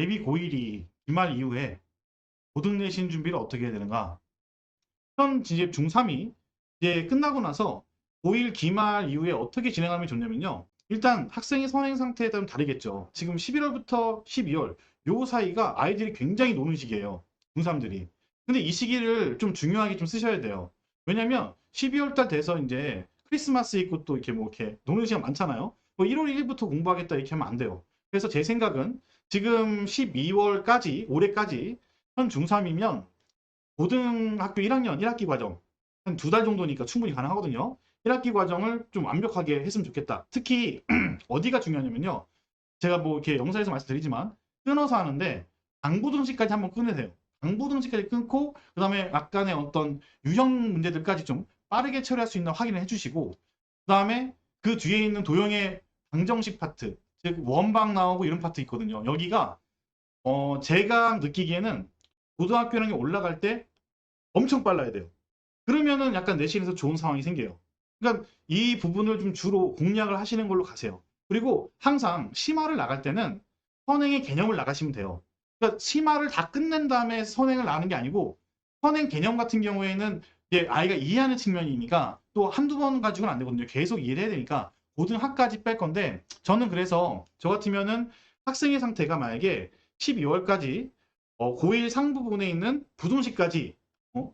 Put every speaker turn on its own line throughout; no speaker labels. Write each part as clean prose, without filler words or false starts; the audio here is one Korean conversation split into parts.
예비 고1이 기말 이후에 고등 내신 준비를 어떻게 해야 되는가? 현 이제 중3이 이제 끝나고 나서 고1 기말 이후에 어떻게 진행하면 좋냐면요. 일단 학생의 선행 상태에 따라 다르겠죠. 지금 11월부터 12월 요 사이가 아이들이 굉장히 노는 시기예요. 중3들이. 근데 이 시기를 좀 중요하게 좀 쓰셔야 돼요. 왜냐면 12월 달 돼서 이제 크리스마스 있고 또 이렇게 뭐 이렇게 노는 시간 많잖아요. 뭐 1월 1일부터 공부하겠다 이렇게 하면 안 돼요. 그래서 제 생각은 지금 12월까지 올해까지 현 중3이면 고등학교 1학년 1학기 과정 한 2달 정도니까 충분히 가능하거든요. 1학기 과정을 좀 완벽하게 했으면 좋겠다. 특히 어디가 중요하냐면요. 제가 뭐 이렇게 영상에서 말씀드리지만 끊어서 하는데 강부등식까지 한번 끊으세요. 강부등식까지 끊고 그다음에 약간의 어떤 유형 문제들까지 좀 빠르게 처리할 수 있는 확인을 해주시고 그다음에 그 뒤에 있는 도형의 방정식 파트 즉 원방 나오고 이런 파트 있거든요. 여기가 제가 느끼기에는 고등학교라는 게 올라갈 때 엄청 빨라야 돼요. 그러면은 약간 내신에서 좋은 상황이 생겨요. 그러니까 이 부분을 좀 주로 공략을 하시는 걸로 가세요. 그리고 항상 심화를 나갈 때는 선행의 개념을 나가시면 돼요. 그러니까 심화를 다 끝낸 다음에 선행을 나가는 게 아니고 선행 개념 같은 경우에는 이제 아이가 이해하는 측면이니까 또 한두 번 가지고는 안 되거든요. 계속 이해를 해야 되니까 고등학까지 뺄 건데 저는 그래서 저 같으면은 학생의 상태가 만약에 12월까지 고1 상부분에 있는 부등식까지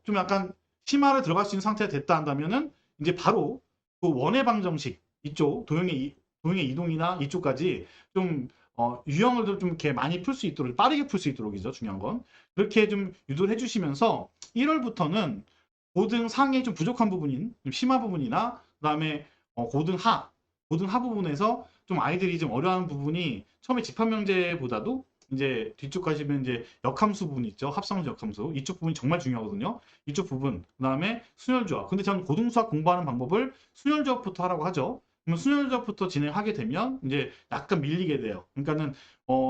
좀 약간 심화를 들어갈 수 있는 상태가 됐다 한다면은 이제 바로 그 원의 방정식 이쪽 도형의 이동이나 이쪽까지 좀 유형을 좀 이렇게 많이 풀 수 있도록 빠르게 풀 수 있도록이죠. 중요한 건 그렇게 좀 유도를 해주시면서 1월부터는 고등 상에 좀 부족한 부분인 좀 심화 부분이나 그다음에 고등 하 부분에서 좀 아이들이 좀 어려워하는 부분이 처음에 집합명제보다도 이제 뒤쪽 가시면 이제 역함수 부분 있죠. 합성수 역함수. 이쪽 부분이 정말 중요하거든요. 이쪽 부분. 그다음에 순열조합. 근데 저는 고등수학 공부하는 방법을 순열조합부터 하라고 하죠. 그러면 순열조합부터 진행하게 되면 이제 약간 밀리게 돼요. 그러니까는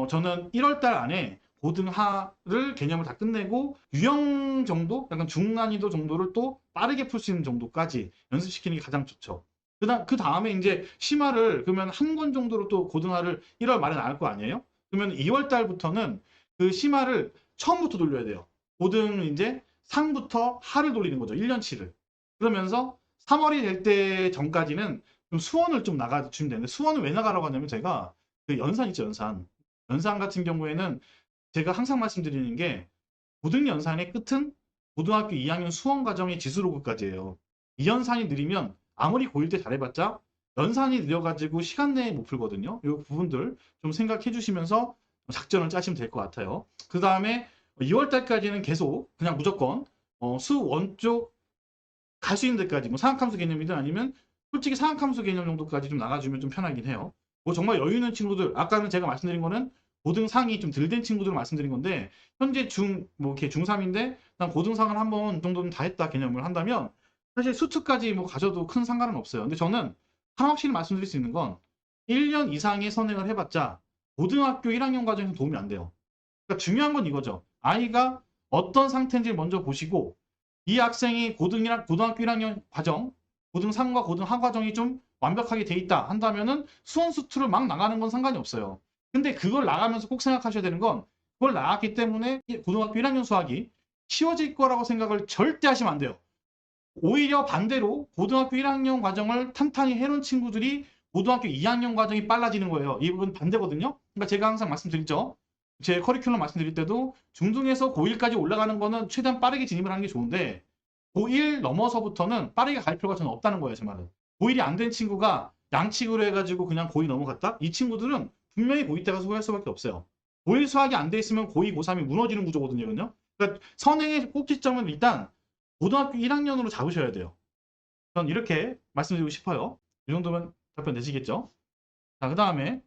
저는 1월 달 안에 고등하를 개념을 다 끝내고 유형 정도, 약간 중난이도 정도를 또 빠르게 풀 수 있는 정도까지 연습시키는 게 가장 좋죠. 그 다음에 이제 심화를 그러면 한 권 정도로 또 고등하를 1월 말에 나갈 거 아니에요? 그러면 2월 달부터는 그 심화를 처음부터 돌려야 돼요. 고등 이제 상부터 하를 돌리는 거죠. 1년치를. 그러면서 3월이 될 때 전까지는 좀 수원을 좀 나가주면 되는데 수원을 왜 나가라고 하냐면 제가 그 연산 있죠, 연산. 연산 같은 경우에는 제가 항상 말씀드리는 게 고등 연산의 끝은 고등학교 2학년 수원 과정의 지수로그까지예요. 이 연산이 느리면 아무리 고1 때 잘해봤자 연산이 느려가지고 시간 내에 못 풀거든요. 이 부분들 좀 생각해 주시면서 작전을 짜시면 될 것 같아요. 그 다음에 2월 달까지는 계속 그냥 무조건 수원 쪽 갈 수 있는 데까지 뭐 상학함수 개념이든 아니면 솔직히 상학함수 개념 정도까지 좀 나가주면 좀 편하긴 해요. 뭐 정말 여유 있는 친구들 아까는 제가 말씀드린 거는 고등 상이 좀 덜 된 친구들을 말씀드린 건데 현재 뭐 이렇게 중3인데 난 고등 상을 한 번 정도는 다 했다 개념을 한다면 사실 수투까지 뭐 가셔도 큰 상관은 없어요. 근데 저는 하나 확실히 말씀드릴 수 있는 건 1년 이상의 선행을 해봤자 고등학교 1학년 과정에서 도움이 안 돼요. 그러니까 중요한 건 이거죠. 아이가 어떤 상태인지 먼저 보시고 이 학생이 고등학교 1학년 과정, 고등 3과 고등 하 과정이 좀 완벽하게 돼 있다 한다면은 수원 수투를 막 나가는 건 상관이 없어요. 근데 그걸 나가면서 꼭 생각하셔야 되는 건 그걸 나갔기 때문에 고등학교 1학년 수학이 쉬워질 거라고 생각을 절대 하시면 안 돼요. 오히려 반대로 고등학교 1학년 과정을 탄탄히 해놓은 친구들이 고등학교 2학년 과정이 빨라지는 거예요. 이 부분 반대거든요. 그러니까 제가 항상 말씀드리죠. 제 커리큘럼 말씀드릴 때도 중등에서 고1까지 올라가는 거는 최대한 빠르게 진입을 하는 게 좋은데 고1 넘어서부터는 빠르게 갈 필요가 저는 없다는 거예요. 제 말은. 고1이 안 된 친구가 양측으로 해가지고 그냥 고2 넘어갔다? 이 친구들은 분명히 고2 때 가서 후회할 수밖에 없어요. 고1 수학이 안 돼 있으면 고2, 고3이 무너지는 구조거든요. 그러니까 선행의 꼭지점은 일단 고등학교 1학년으로 잡으셔야 돼요. 전 이렇게 말씀드리고 싶어요. 이 정도면 답변 되시겠죠? 자, 그 다음에